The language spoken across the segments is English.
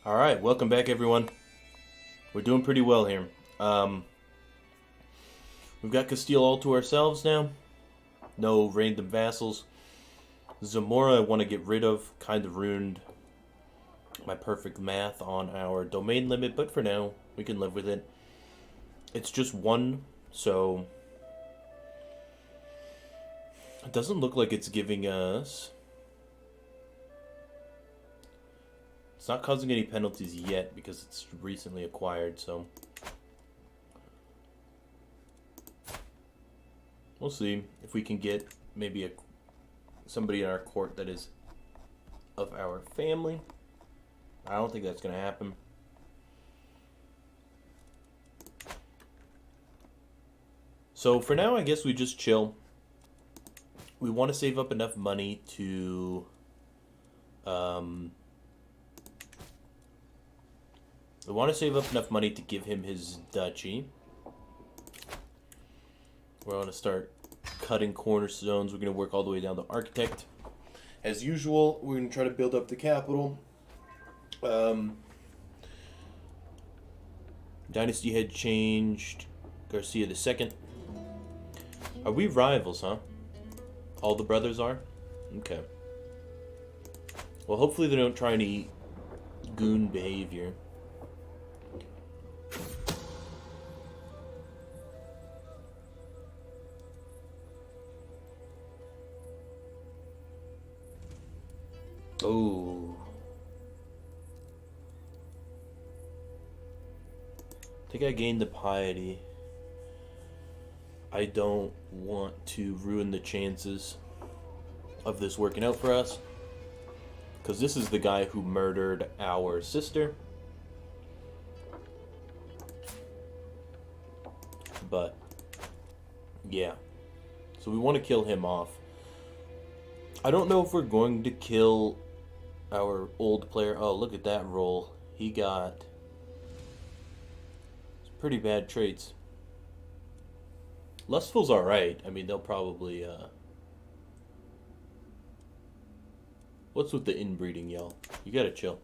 All right, welcome back, everyone. We're doing pretty well here. Um, we've got Castile all to ourselves now. No random vassals. Zamora, I want to get rid of. Kind of ruined my perfect math on our domain limit, but for now, we can live with it. It's just one, so it doesn't look like it's giving us. It's not causing any penalties yet because it's recently acquired, so we'll see if we can get maybe somebody in our court that is of our family. I don't think that's going to happen. So for now, I guess we just chill. We want to save up enough money to give him his duchy. We're going to start cutting cornerstones. We're going to work all the way down to architect. As usual, we're going to try to build up the capital. Dynasty had changed. Garcia II. Are we rivals, huh? All the brothers are? Okay. Well, hopefully they don't try any goon behavior. Oh. I think I gained the piety. I don't want to ruin the chances of this working out for us. Because this is the guy who murdered our sister. But, yeah. So we want to kill him off. I don't know if we're going to kill our old player. Oh, look at that roll. He got some pretty bad traits. Lustful's alright. I mean, they'll probably, What's with the inbreeding, y'all? You gotta chill.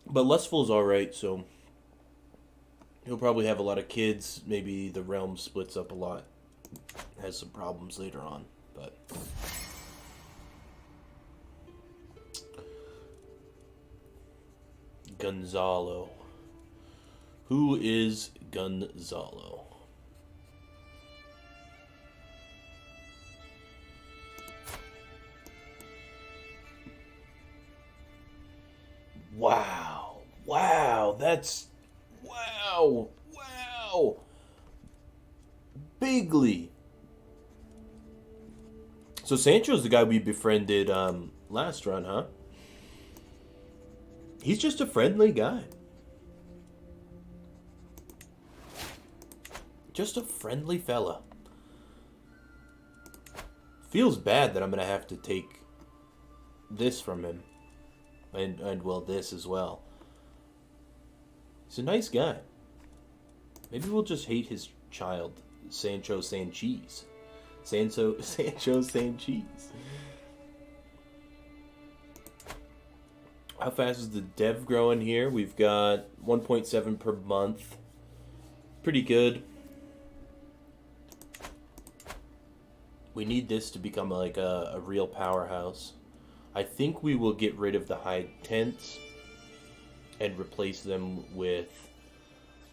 But Lustful's alright, so he'll probably have a lot of kids. Maybe the realm splits up a lot. Has some problems later on, but Gonzalo. Who is Gonzalo? Wow. Wow. That's... Wow. Wow. Bigly. So Sancho's the guy we befriended last run, huh? He's just a friendly guy. Just a friendly fella. Feels bad that I'm going to have to take this from him. And well, this as well. He's a nice guy. Maybe we'll just hate his child, Sancho Sanchez. Sancho Sanchez. How fast is the dev growing here? We've got 1.7 per month. Pretty good. We need this to become like a real powerhouse. I think we will get rid of the high tents and replace them with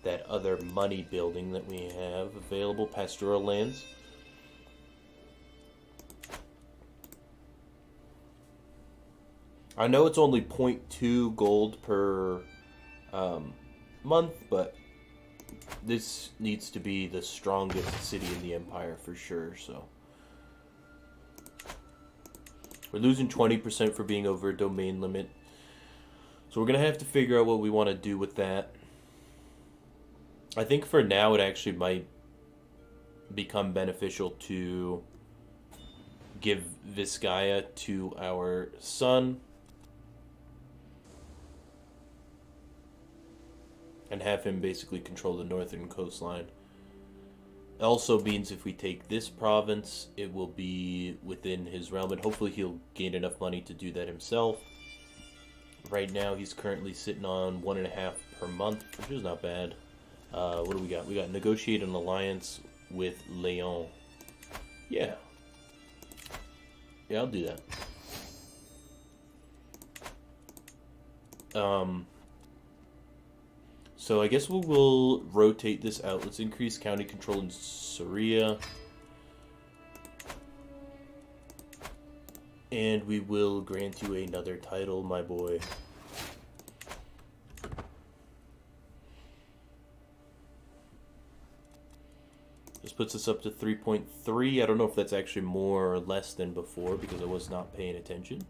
that other money building that we have available, pastoral lands. I know it's only 0.2 gold per month, but this needs to be the strongest city in the empire for sure, so. We're losing 20% for being over a domain limit. So we're going to have to figure out what we want to do with that. I think for now it actually might become beneficial to give Vizcaya to our son and have him basically control the northern coastline. also means if we take this province, it will be within his realm, and hopefully he'll gain enough money to do that himself. Right now, he's currently sitting on 1.5 per month, which is not bad. What do we got? We got negotiate an alliance with Leon. Yeah. Yeah, I'll do that. So I guess we'll rotate this out. Let's increase county control in Syria. And we will grant you another title, my boy. This puts us up to 3.3. I don't know if that's actually more or less than before because I was not paying attention.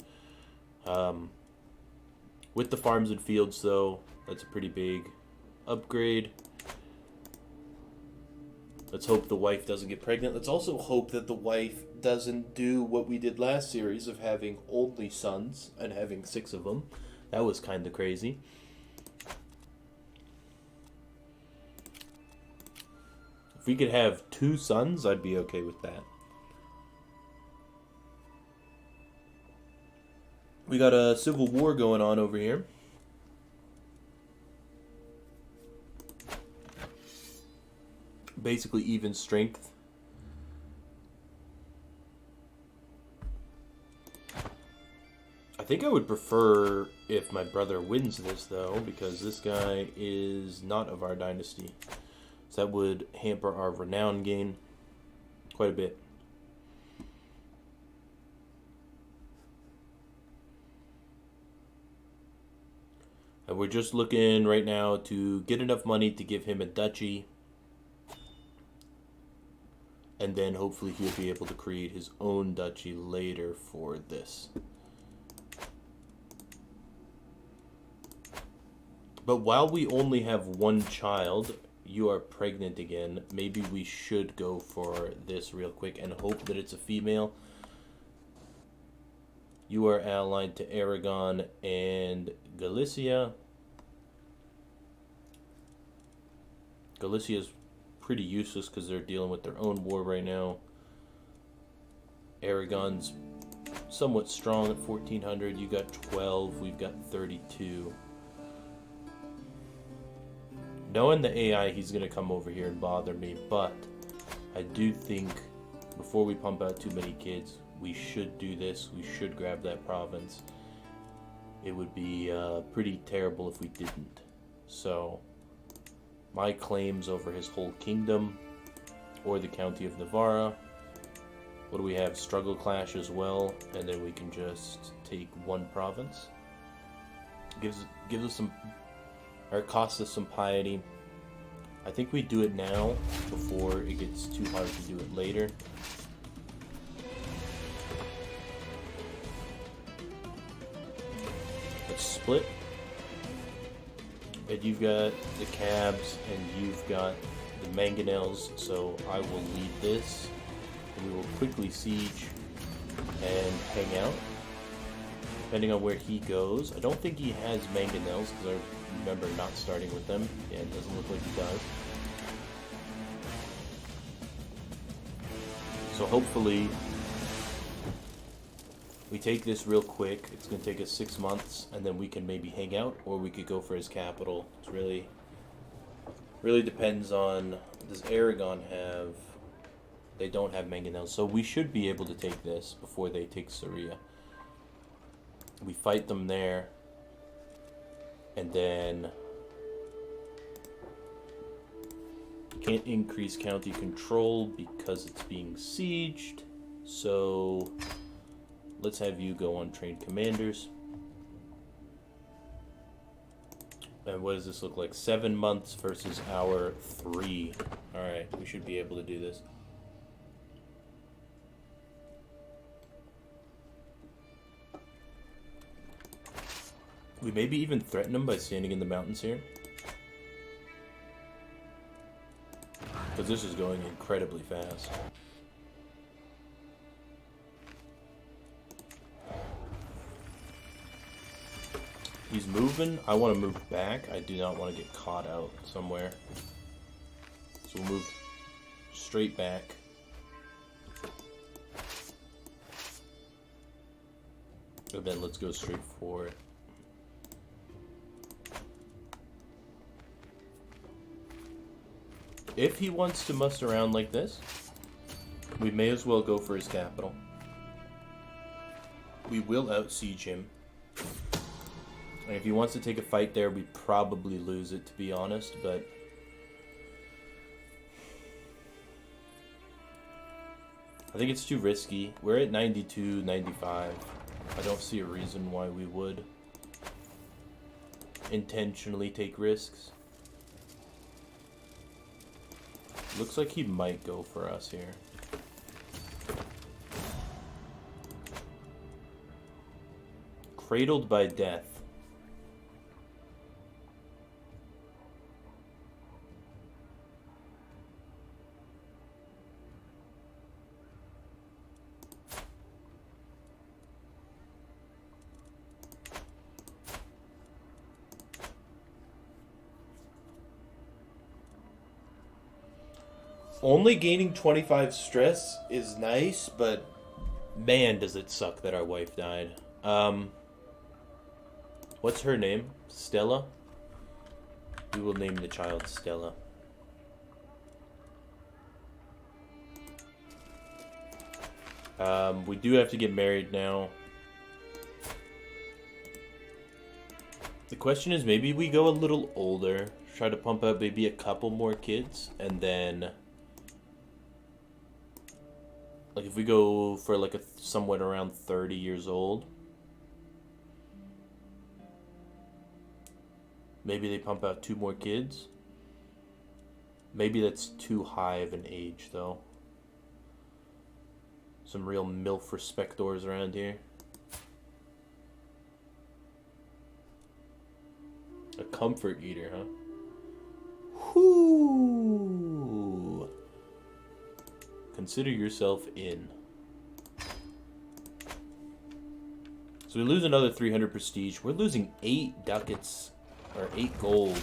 With the farms and fields, though, that's a pretty big upgrade. Let's hope the wife doesn't get pregnant. Let's also hope that the wife doesn't do what we did last series of having only sons and having 6 of them. That was kind of crazy. If we could have 2 sons, I'd be okay with that. We got a civil war going on over here. Basically even strength. I think I would prefer if my brother wins this, though, because this guy is not of our dynasty. So that would hamper our renown gain quite a bit. And we're just looking right now to get enough money to give him a duchy. And then hopefully he'll be able to create his own duchy later for this. But while we only have 1 child, you are pregnant again. Maybe we should go for this real quick and hope that it's a female. You are allied to Aragon and Galicia. Galicia is pretty useless because they're dealing with their own war right now. Aragon's somewhat strong at 1400. You got 12. We've got 32. Knowing the AI, he's going to come over here and bother me, but I do think before we pump out too many kids, we should do this. We should grab that province. It would be pretty terrible if we didn't. So, my claims over his whole kingdom, or the county of Navarra. What do we have? Struggle clash as well, and then we can just take 1 province. Gives us some, or it costs us some piety. I think we do it now before it gets too hard to do it later. Let's split. And you've got the cabs and you've got the mangonels, so I will lead this. And we will quickly siege and hang out. Depending on where he goes. I don't think he has mangonels because I remember not starting with them. Yeah, it doesn't look like he does. So hopefully we take this real quick. It's going to take us 6 months and then we can maybe hang out, or we could go for his capital. It's really depends on, does Aragon have, they don't have mangonels. So we should be able to take this before they take Syria. We fight them there, and then can't increase county control because it's being sieged. So let's have you go on train commanders. And what does this look like? 7 months versus our 3. Alright, we should be able to do this. We maybe even threaten them by standing in the mountains here. Because this is going incredibly fast. He's moving. I want to move back. I do not want to get caught out somewhere. So we'll move straight back. And then let's go straight for it. If he wants to muss around like this, we may as well go for his capital. We will out-siege him. And if he wants to take a fight there, we probably lose it, to be honest, but... I think it's too risky. We're at 92, 95. I don't see a reason why we would intentionally take risks. Looks like he might go for us here. Cradled by death. Only gaining 25 stress is nice, but man, does it suck that our wife died. What's her name? Stella? We will name the child Stella. We do have to get married now. The question is, maybe we go a little older, try to pump out maybe a couple more kids, and then... Like, if we go for, like, somewhat around 30 years old, maybe they pump out 2 more kids. Maybe that's too high of an age, though. Some real MILF respectors around here. A comfort eater, huh? Whoo! Consider yourself in. So we lose another 300 prestige. We're losing 8 ducats, or 8 gold,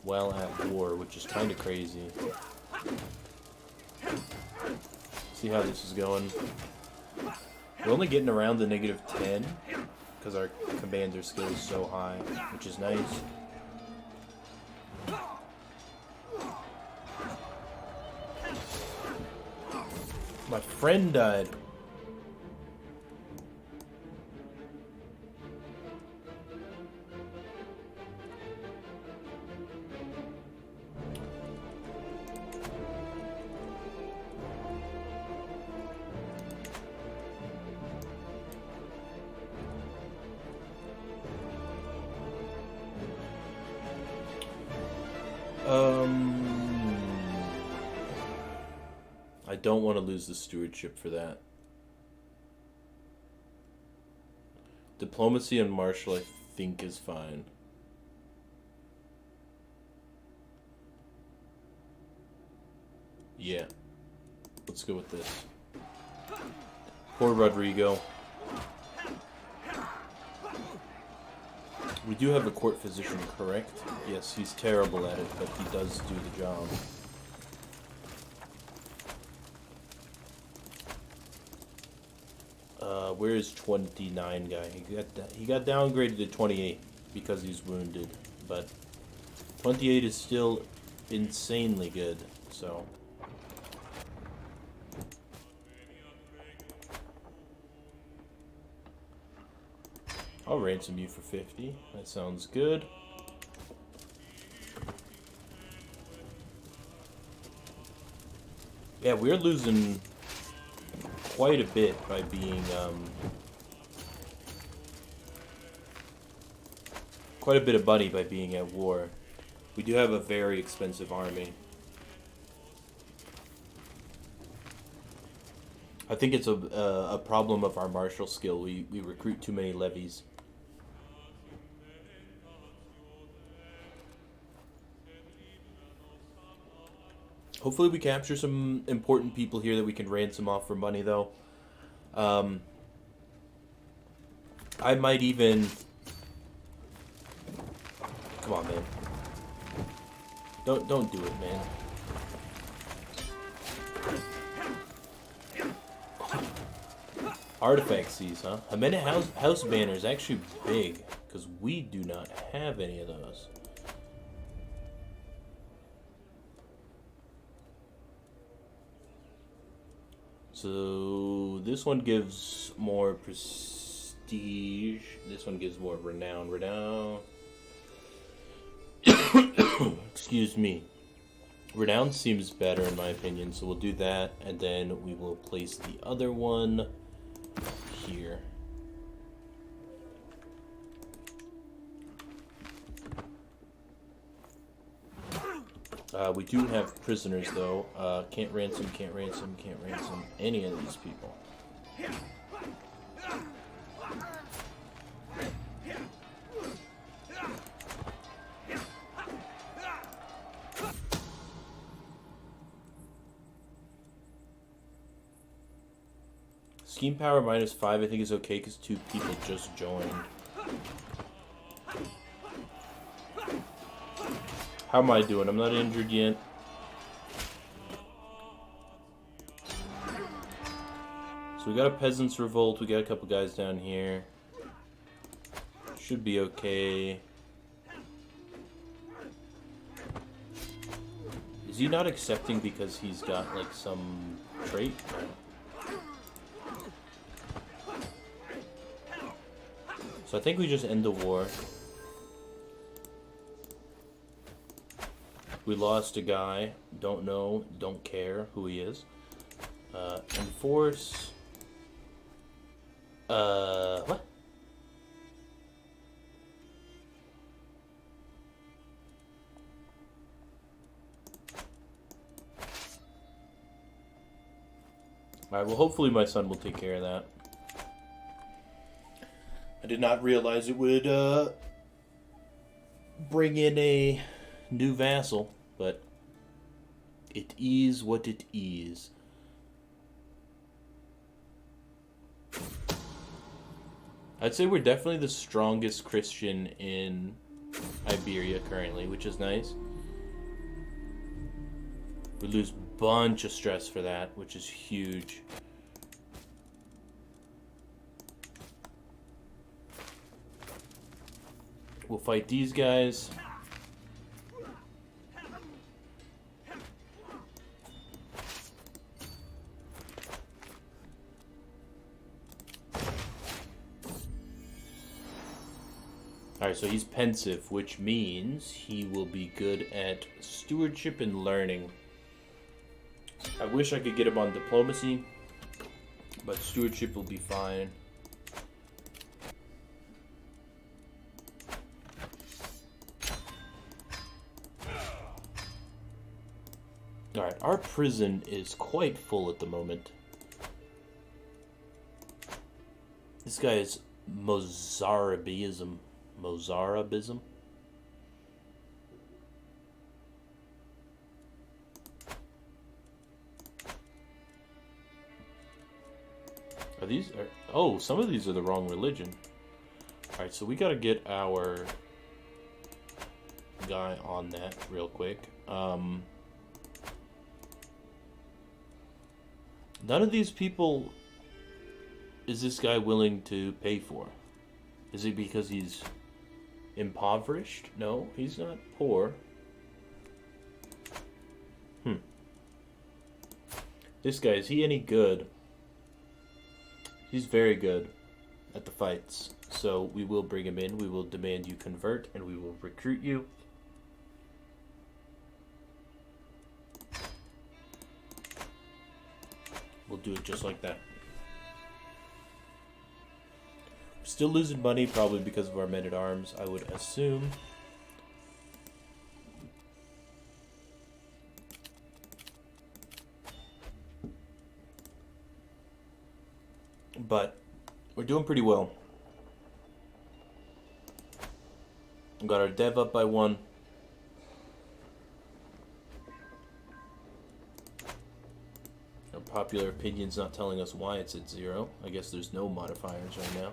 while at war, which is kind of crazy. See how this is going. We're only getting around the -10, because our commander skill is so high, which is nice. My friend died. I don't want to lose the stewardship for that. Diplomacy and martial, I think, is fine. Yeah. Let's go with this. Poor Rodrigo. We do have a court physician, correct? Yes, he's terrible at it, but he does do the job. Where is 29 guy? He got downgraded to 28 because he's wounded, but 28 is still insanely good, so... I'll ransom you for 50. That sounds good. Yeah, we're losing quite a bit by being, quite a bit of money by being at war. We do have a very expensive army. I think it's a problem of our martial skill. We recruit too many levies. Hopefully we capture some important people here that we can ransom off for money, though. I might even... Come on, man. Don't do it, man. Artifact seas, huh? Himena house banner is actually big, because we do not have any of those. So this one gives more prestige. This one gives more renown. Excuse me. Renown seems better in my opinion, so we'll do that, and then we will place the other one here. We do have prisoners, though. Can't ransom any of these people. Scheme power -5 I think is okay because 2 people just joined. How am I doing? I'm not injured yet. So we got a peasants revolt. We got a couple guys down here. Should be okay. Is he not accepting because he's got like some trait? So I think we just end the war. We lost a guy. Don't know, don't care who he is. Enforce. What? Alright, well hopefully my son will take care of that. I did not realize it would bring in a new vassal, but it is what it is. I'd say we're definitely the strongest Christian in Iberia currently, which is nice. We lose a bunch of stress for that, which is huge. We'll fight these guys. Alright, so he's pensive, which means he will be good at stewardship and learning. I wish I could get him on diplomacy, but stewardship will be fine. Alright, our prison is quite full at the moment. This guy is Mozarabism. Mozarabism? Are these... oh, some of these are the wrong religion. Alright, so we gotta get our guy on that real quick. None of these people is this guy willing to pay for. Is it because he's impoverished? No, he's not poor. This guy, is he any good? He's very good at the fights. So we will bring him in. We will demand you convert, and we will recruit you. We'll do it just like that. We're still losing money, probably because of our men-at-arms, I would assume. But we're doing pretty well. We got our dev up by 1. Our popular opinion's not telling us why it's at 0. I guess there's no modifiers right now.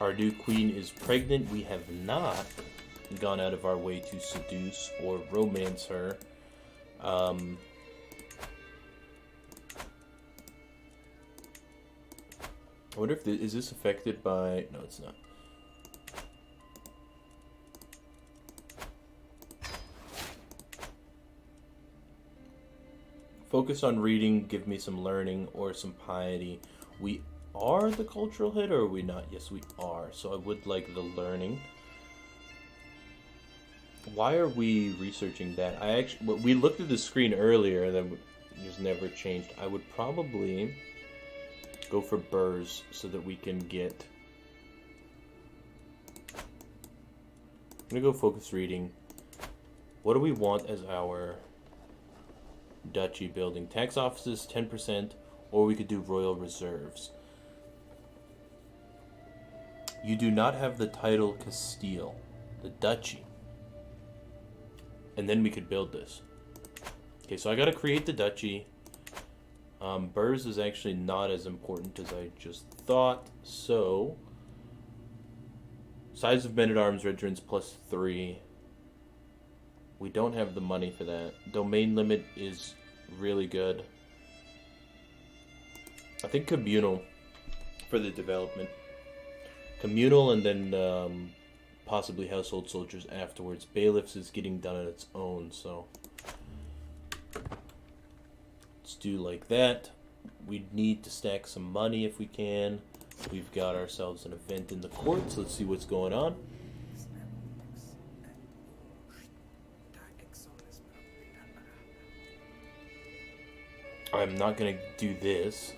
Our new queen is pregnant. We have not gone out of our way to seduce or romance her. I wonder if is this affected by... No, it's not. Focus on reading, give me some learning or some piety. We are the cultural head, or are we not? Yes, we are. So I would like the learning. Why are we researching that? We looked at the screen earlier, and then it just never changed. I would probably go for burrs so that we can get... I'm gonna go focus reading. What do we want as our duchy building? Tax offices, 10%, or we could do royal reserves. You do not have the title Castile, the duchy. And then we could build this. Okay, so I gotta create the duchy. Burrs is actually not as important as I just thought, so... Size of men-at-arms regiments +3. We don't have the money for that. Domain limit is really good. I think communal for the development. Communal and then possibly household soldiers afterwards. Bailiffs is getting done on its own, so let's do like that. We need to stack some money if we can. We've got ourselves an event in the court, so let's see what's going on. I'm not going to do this.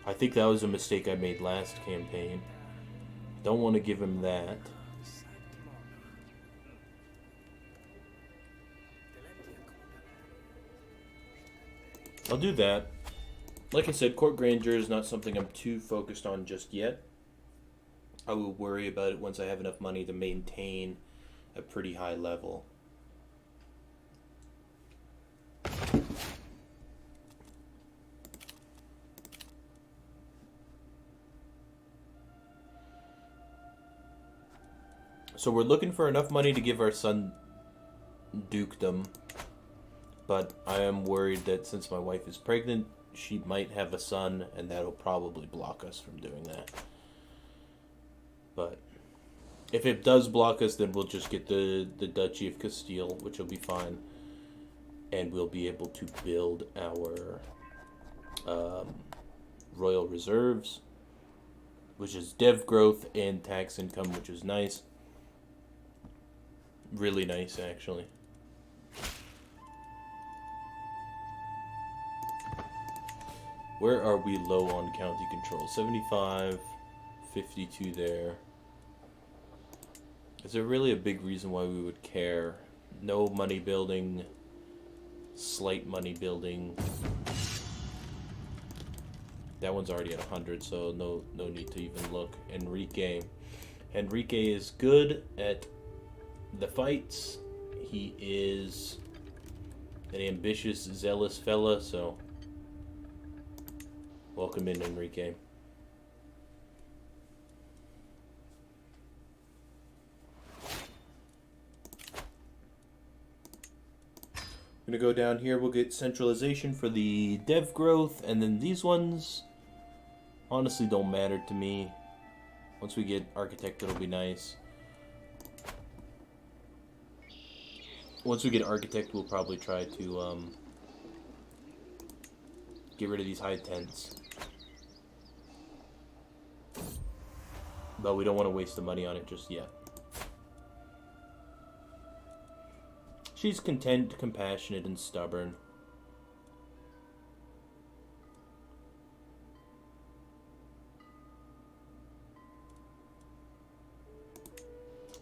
I think that was a mistake I made last campaign. Don't want to give him that. I'll do that. Like I said, court grandeur is not something I'm too focused on just yet. I will worry about it once I have enough money to maintain a pretty high level. So we're looking for enough money to give our son dukedom, but I am worried that since my wife is pregnant, she might have a son, and that'll probably block us from doing that. But if it does block us, then we'll just get the Duchy of Castile, which will be fine, and we'll be able to build our royal reserves, which is dev growth and tax income, which is nice. Really nice, actually. Where are we low on county control? 75, 52 there. Is there really a big reason why we would care? No money building, slight money building. That one's already at 100, so no need to even look. Enrique is good at the fights. He is an ambitious, zealous fella, so welcome in, Enrique. I'm gonna go down here. We'll get centralization for the dev growth, and then these ones honestly don't matter to me. Once we get architect, it'll be nice. Once we get architect, we'll probably try to get rid of these high tents. But we don't want to waste the money on it just yet. She's content, compassionate, and stubborn.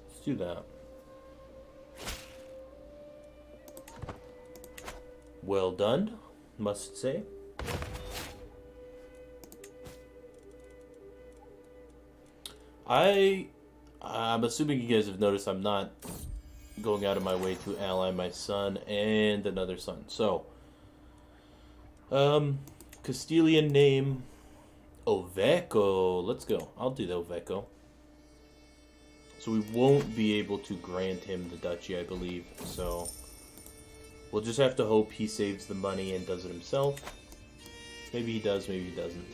Let's do that. Well done, must say. I'm assuming you guys have noticed I'm not going out of my way to ally my son and another son. So, Castilian name, Oveco. Let's go. I'll do the Oveco. So we won't be able to grant him the duchy, I believe. So we'll just have to hope he saves the money and does it himself. Maybe he does, maybe he doesn't.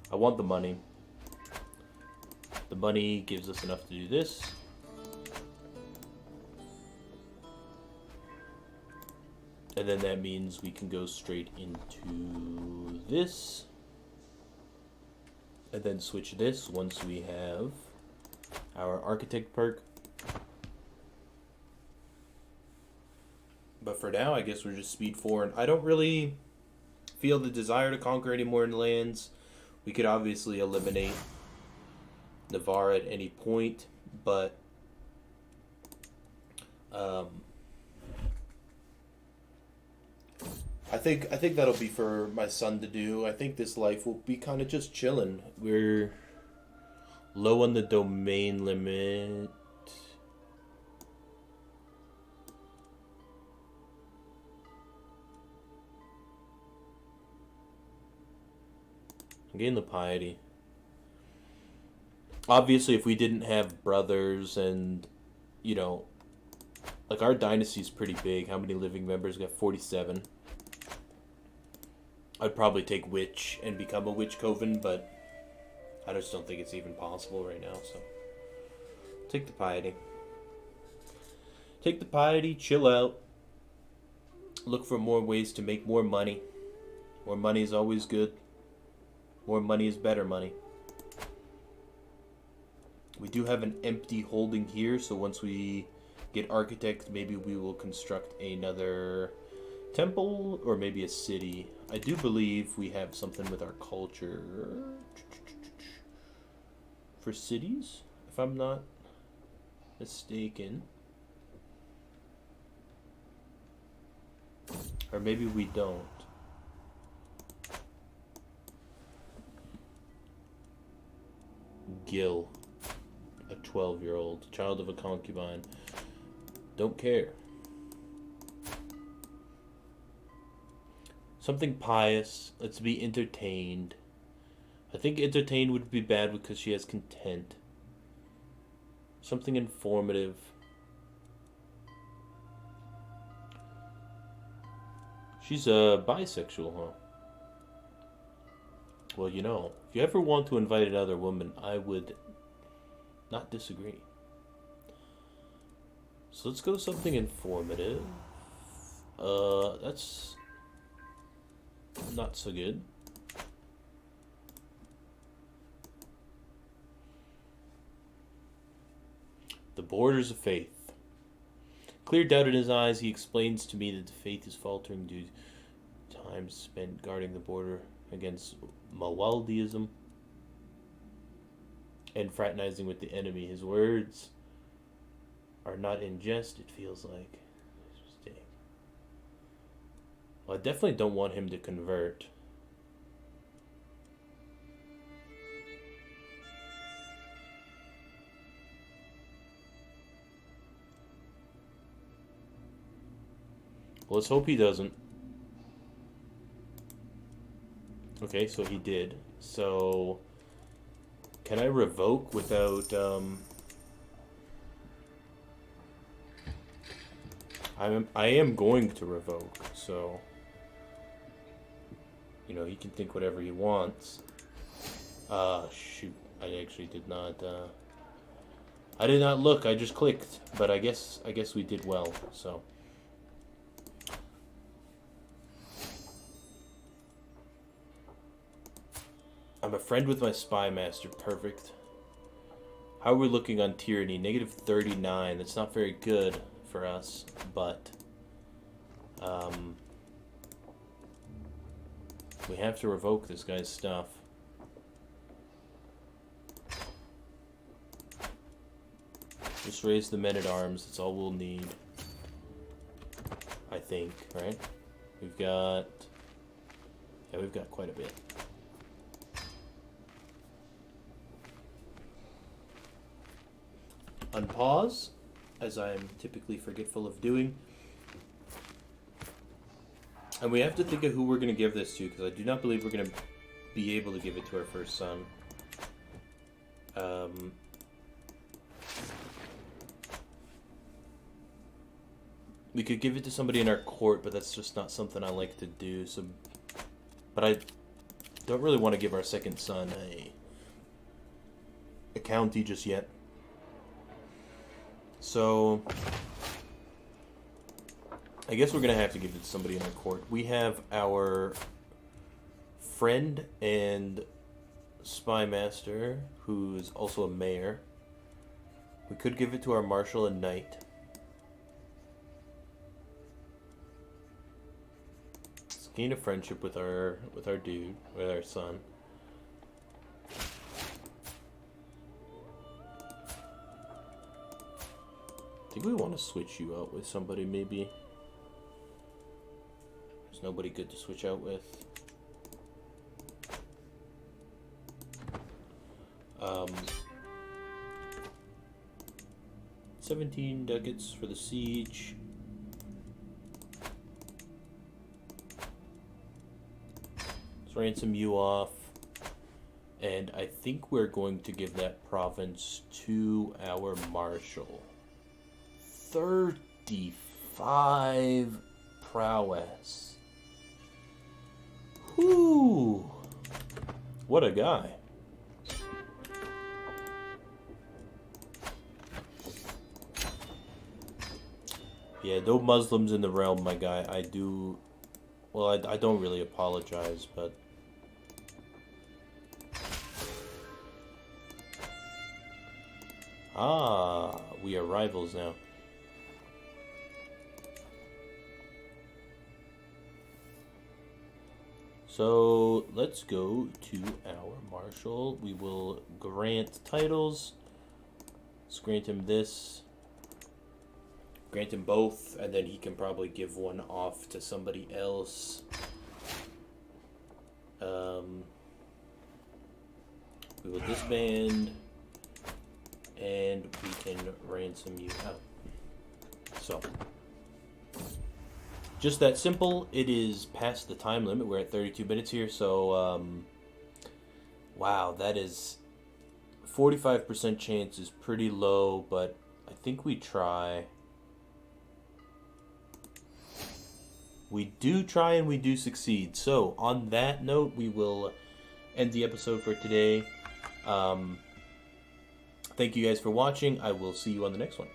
I want the money. The money gives us enough to do this. And then that means we can go straight into this. And then switch this once we have our architect perk. But for now, I guess we're just speed 4. And I don't really feel the desire to conquer any more lands. We could obviously eliminate Navarre at any point, but I think that'll be for my son to do. I think this life will be kind of just chilling. We're low on the domain limit. Gain the piety. Obviously, if we didn't have brothers and, you know, like our dynasty's pretty big. How many living members? We got 47. I'd probably take Witch and become a Witch Coven, but I just don't think it's even possible right now, so. Take the piety. Take the piety, chill out. Look for more ways to make more money. More money is always good. More money is better money. We do have an empty holding here, so once we get architect, maybe we will construct another temple or maybe a city. I do believe we have something with our culture for cities, if I'm not mistaken. Or maybe we don't. Gil, a 12-year-old, child of a concubine. Don't care. Something pious. Let's be entertained. I think entertained would be bad because she has content. Something informative. She's a bisexual, huh? Well, you know, if you ever want to invite another woman, I would not disagree. So let's go something informative. That's not so good. The borders of faith. Clear doubt in his eyes, he explains to me that the faith is faltering due to time spent guarding the border against Mawaldiism and fraternizing with the enemy. His words are not in jest, it feels like. Well, I definitely don't want him to convert. Well, let's hope he doesn't. Okay, so he did. So, can I revoke without, I am going to revoke, so, you know, he can think whatever he wants. Shoot, I actually did not, I did not look, I just clicked, but I guess we did well, so. I'm a friend with my spy master. Perfect. How are we looking on tyranny? Negative 39. That's not very good for us, but we have to revoke this guy's stuff. Just raise the men-at-arms. That's all we'll need. I think, right? We've got quite a bit. Unpause, as I am typically forgetful of doing. And we have to think of who we're going to give this to, because I do not believe we're going to be able to give it to our first son. We could give it to somebody in our court, but that's just not something I like to do. So, but I don't really want to give our second son a county just yet. So, I guess we're going to have to give it to somebody in our court. We have our friend and spy master, who's also a mayor. We could give it to our marshal and knight. Let's gain a friendship with our dude, with our son. I think we want to switch you out with somebody, maybe. There's nobody good to switch out with. 17 ducats for the siege. Let's ransom you off. And I think we're going to give that province to our marshal. 35 prowess. Whoo! What a guy. Yeah, no Muslims in the realm, my guy. I do... Well, I don't really apologize, but... Ah, we are rivals now. So, let's go to our marshal. We will grant titles. Let's grant him this. Grant him both, and then he can probably give one off to somebody else. We will disband, and we can ransom you out. So, just that simple. It is past the time limit. We're at 32 minutes here, so, wow, that is 45% chance is pretty low, but I think we try. We do try and we do succeed. So, on that note, we will end the episode for today. Thank you guys for watching. I will see you on the next one.